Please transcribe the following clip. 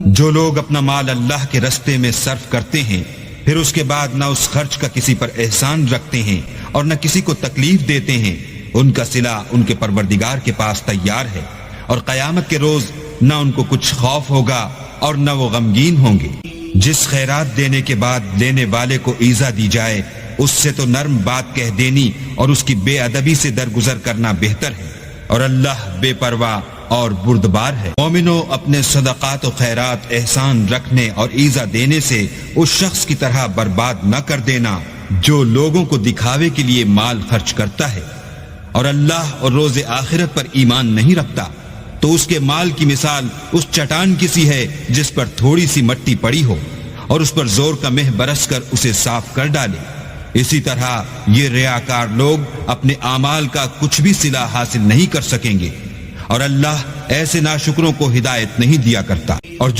جو لوگ اپنا مال اللہ کے رستے میں صرف کرتے ہیں پھر اس کے بعد نہ اس خرچ کا کسی پر احسان رکھتے ہیں اور نہ کسی کو تکلیف دیتے ہیں، ان کا صلہ ان کے پروردگار کے پاس تیار ہے، اور قیامت کے روز نہ ان کو کچھ خوف ہوگا اور نہ وہ غمگین ہوں گے۔ جس خیرات دینے کے بعد لینے والے کو ایذا دی جائے اس سے تو نرم بات کہہ دینی اور اس کی بے ادبی سے درگزر کرنا بہتر ہے، اور اللہ بے پرواہ اور بردبار ہے۔ مومنو، اپنے صدقات و خیرات احسان رکھنے اور ایذا دینے سے اس شخص کی طرح برباد نہ کر دینا جو لوگوں کو دکھاوے کے لیے مال خرچ کرتا ہے اور اللہ اور روز آخرت پر ایمان نہیں رکھتا، تو اس کے مال کی مثال اس چٹان کی سی ہے جس پر تھوڑی سی مٹی پڑی ہو اور اس پر زور کا مہ برس کر اسے صاف کر ڈالے۔ اسی طرح یہ ریاکار لوگ اپنے اعمال کا کچھ بھی صلہ حاصل نہیں کر سکیں گے، اور اللہ ایسے ناشکروں کو ہدایت نہیں دیا کرتا۔ اور جو